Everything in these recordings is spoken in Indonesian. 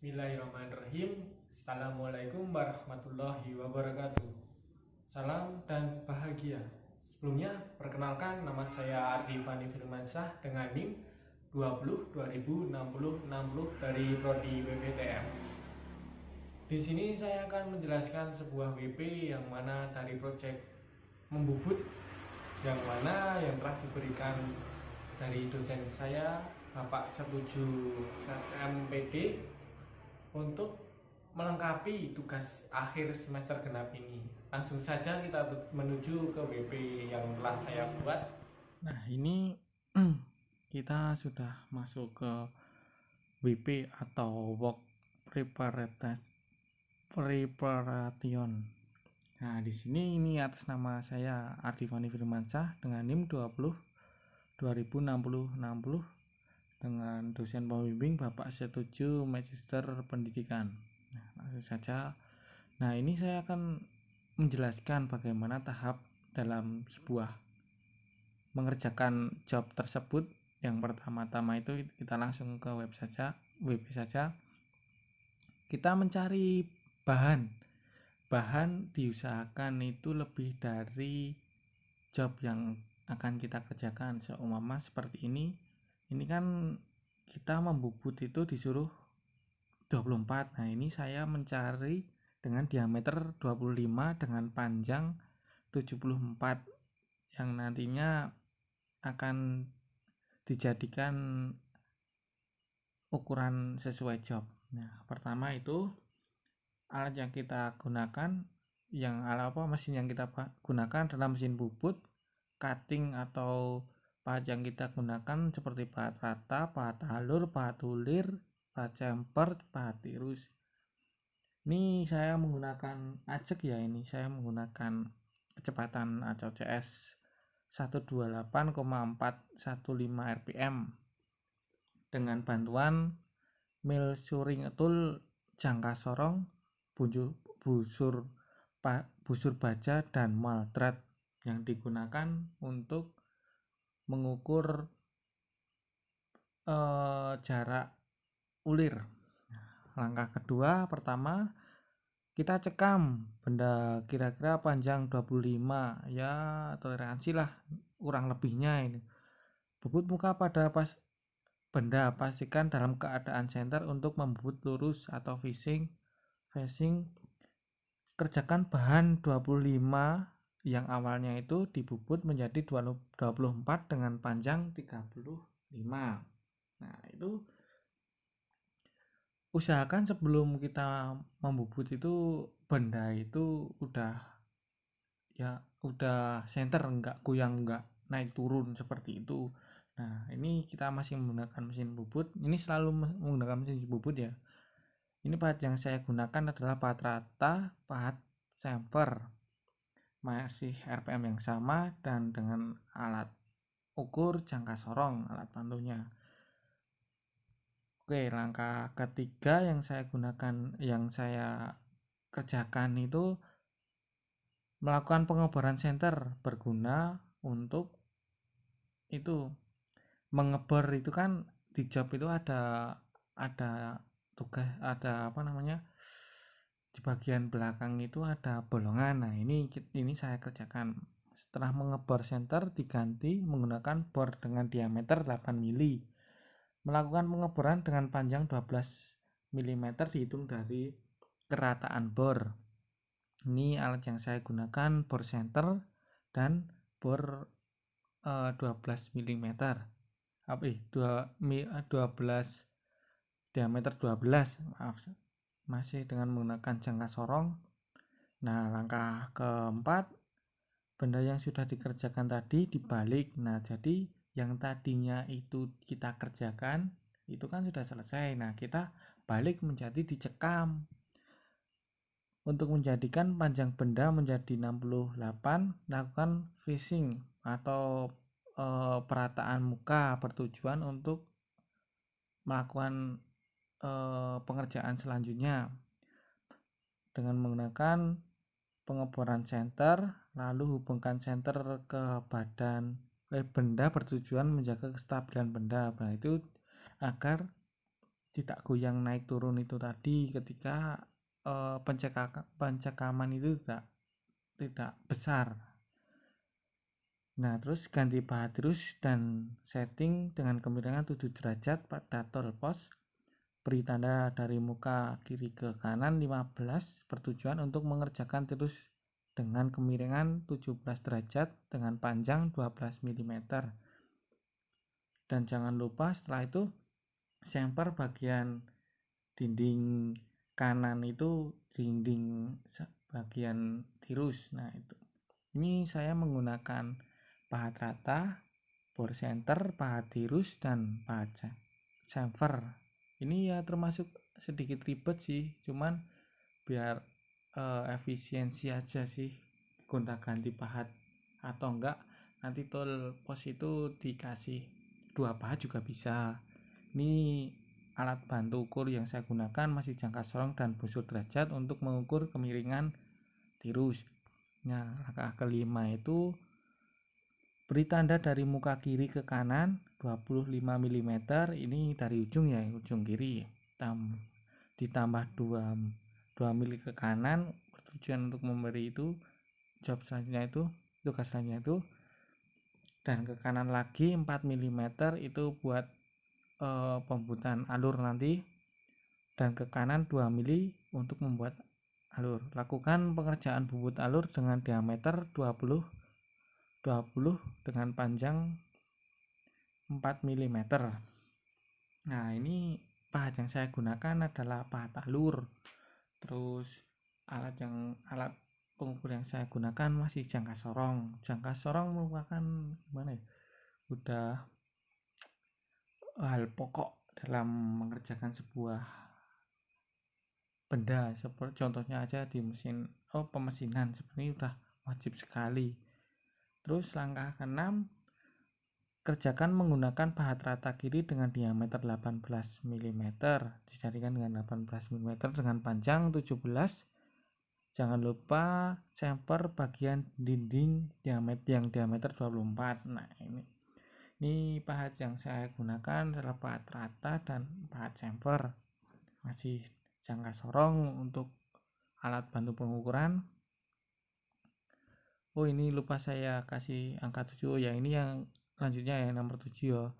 Bismillahirrahmanirrahim. Assalamualaikum warahmatullahi wabarakatuh. Salam dan bahagia. Sebelumnya, perkenalkan nama saya Ardi Fani Firmansyah dengan NIM 20 dari Prodi WPTM. Di sini saya akan menjelaskan sebuah WP yang mana dari proyek membubut yang mana yang telah diberikan dari dosen saya Bapak Setuju MPD untuk melengkapi tugas akhir semester genap ini. Langsung saja kita menuju ke WP yang telah saya buat. Nah, ini kita sudah masuk ke WP atau Work Preparation. Nah, di sini ini atas nama saya Ardi Fani Firmansyah dengan NIM 20 dengan dosen pembimbing Bapak Setuju Magister Pendidikan. Nah, langsung saja. Nah, ini saya akan menjelaskan bagaimana tahap dalam sebuah mengerjakan job tersebut. Yang pertama-tama itu kita langsung ke web saja. Kita mencari bahan diusahakan itu lebih dari job yang akan kita kerjakan. Seumpama seperti ini kan kita membubut itu disuruh 24. Nah, ini saya mencari dengan diameter 25 dengan panjang 74 yang nantinya akan dijadikan ukuran sesuai job. Nah, pertama itu alat yang kita gunakan, mesin yang kita gunakan adalah mesin bubut, cutting atau pahat yang kita gunakan seperti pahat rata, pahat halur, pahat ulir, pahat chamfer, pahat tirus. Ini saya menggunakan ajek ya, ini saya menggunakan kecepatan ACO CS 128,415 rpm dengan bantuan measuring tool jangka sorong, busur baja dan maldrat yang digunakan untuk mengukur jarak ulir. Langkah kedua, pertama kita cekam benda kira-kira panjang 25, ya toleransi lah kurang lebihnya ini. Bubut muka pada benda, pastikan dalam keadaan center untuk membubut lurus atau facing. Kerjakan bahan 25 yang awalnya itu dibubut menjadi 24 dengan panjang 35. Nah, itu usahakan sebelum kita membubut itu benda itu udah center, enggak goyang, enggak naik turun seperti itu. Nah, ini kita masih menggunakan mesin bubut. Ini selalu menggunakan mesin bubut ya. Ini pahat yang saya gunakan adalah pahat rata, pahat chamfer, masih RPM yang sama dan dengan alat ukur jangka sorong, alat pantunya. Oke, langkah ketiga yang saya kerjakan itu melakukan pengobaran senter berguna untuk itu mengebor. Itu kan di job itu ada tugas, di bagian belakang itu ada bolongan. Nah, ini saya kerjakan. Setelah mengebor senter diganti menggunakan bor dengan diameter 8 mm. Melakukan pengeboran dengan panjang 12 mm dihitung dari kerataan bor. Ini alat yang saya gunakan, bor senter dan bor 12 mm. 12 diameter 12, maaf. Masih dengan menggunakan jangka sorong. Nah, langkah keempat, benda yang sudah dikerjakan tadi dibalik. Nah, jadi yang tadinya itu kita kerjakan itu kan sudah selesai. Nah, kita balik menjadi dicekam. Untuk menjadikan panjang benda menjadi 68, lakukan facing atau perataan muka bertujuan untuk melakukan pengerjaan selanjutnya dengan menggunakan pengeboran senter, lalu hubungkan senter ke benda bertujuan menjaga kestabilan benda. Nah, itu agar tidak goyang naik turun itu tadi ketika pencekaman itu tidak besar. Nah, terus ganti pahat terus dan setting dengan kemiringan 7 derajat pada tool post. Beri tanda dari muka kiri ke kanan 15 bertujuan untuk mengerjakan terus dengan kemiringan 17 derajat dengan panjang 12 mm. Dan jangan lupa setelah itu semper bagian dinding kanan itu dinding bagian tirus. Nah, itu. Ini saya menggunakan pahat rata, bore center, pahat tirus, dan pahat chamfer. Ini ya termasuk sedikit ribet sih, cuman biar efisiensi aja sih gonta-ganti pahat, atau enggak nanti tool post itu dikasih 2 pahat juga bisa. Ini alat bantu ukur yang saya gunakan masih jangka sorong dan busur derajat untuk mengukur kemiringan tirus. Nah, langkah kelima itu beri tanda dari muka kiri ke kanan 25 mm, ini dari ujung ya, ujung kiri. Ditambah 2 mili ke kanan bertujuan untuk memberi itu tugas selanjutnya itu, dan ke kanan lagi 4 mm itu buat pembuatan alur nanti, dan ke kanan 2 mili untuk membuat alur. Lakukan pengerjaan bubut alur dengan diameter 20 dengan panjang 4 mm. Nah, ini pahat yang saya gunakan adalah pahat alur. Terus alat pengukur yang saya gunakan masih jangka sorong. Jangka sorong merupakan udah hal pokok dalam mengerjakan sebuah benda. Seperti contohnya aja di pemesinan seperti ini udah wajib sekali. Terus langkah ke-6, kerjakan menggunakan pahat rata kiri dengan diameter 18 mm, dijadikan dengan 18 mm dengan panjang 17. Jangan lupa chamfer bagian dinding yang diameter 24. Nah, ini pahat yang saya gunakan adalah pahat rata dan pahat chamfer. Masih jangka sorong untuk alat bantu pengukuran. Oh, ini lupa saya kasih angka 7. Ya, ini yang selanjutnya yang nomor 7 ya.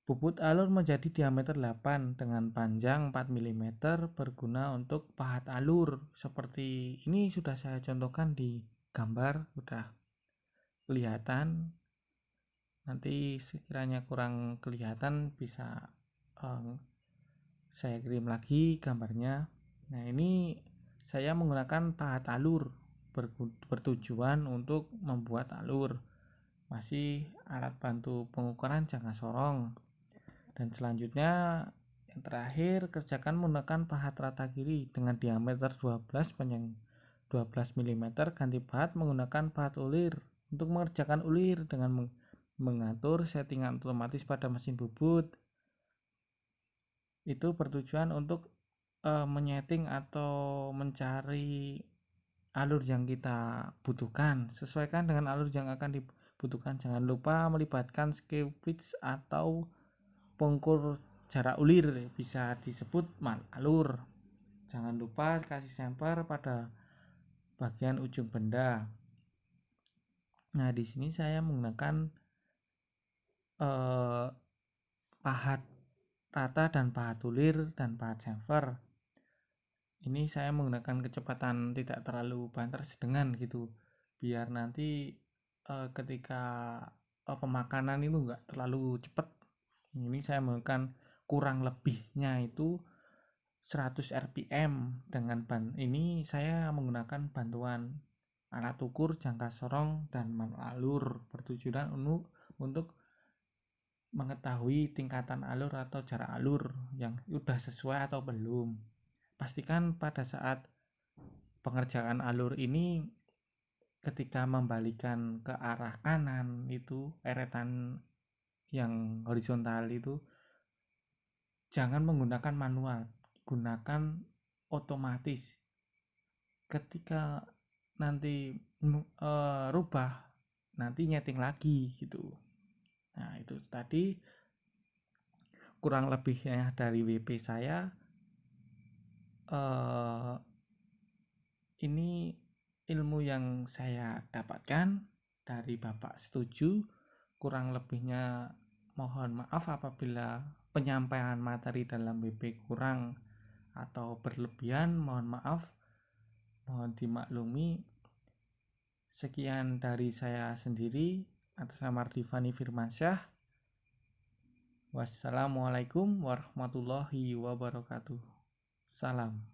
Bubut alur menjadi diameter 8 dengan panjang 4 mm berguna untuk pahat alur. Seperti ini sudah saya contohkan di gambar, sudah kelihatan. Nanti sekiranya kurang kelihatan bisa saya kirim lagi gambarnya. Nah, ini saya menggunakan pahat alur bertujuan untuk membuat alur. Masih alat bantu pengukuran jangka sorong. Dan selanjutnya yang terakhir, kerjakan menggunakan pahat rata kiri dengan diameter 12 panjang 12 mm, ganti pahat menggunakan pahat ulir untuk mengerjakan ulir dengan mengatur settingan otomatis pada mesin bubut. Itu bertujuan untuk menyeting atau mencari alur yang kita butuhkan, sesuaikan dengan alur yang akan dibutuhkan. Jangan lupa melibatkan screw pitch atau pengukur jarak ulir, bisa disebut mal alur. Jangan lupa kasih semper pada bagian ujung benda. Nah, di sini saya menggunakan pahat rata dan pahat ulir dan pahat semper. Ini saya menggunakan kecepatan tidak terlalu banter, sedengan gitu, biar nanti ketika pemakanan itu enggak terlalu cepat. Ini saya menggunakan kurang lebihnya itu 100 rpm. Dengan ini saya menggunakan bantuan alat ukur jangka sorong dan manual alur bertujuan untuk mengetahui tingkatan alur atau jarak alur yang sudah sesuai atau belum. Pastikan pada saat pengerjaan alur ini ketika membalikan ke arah kanan itu eretan yang horizontal itu jangan menggunakan manual, gunakan otomatis. Ketika nanti rubah, nanti nyeting lagi gitu. Nah, itu tadi kurang lebihnya dari WP saya. Ini ilmu yang saya dapatkan dari Bapak setuju. Kurang lebihnya mohon maaf apabila penyampaian materi dalam WP kurang atau berlebihan, mohon maaf, mohon dimaklumi. Sekian dari saya sendiri, atas nama Ardifani Firmansyah. Wassalamualaikum warahmatullahi wabarakatuh. Salam.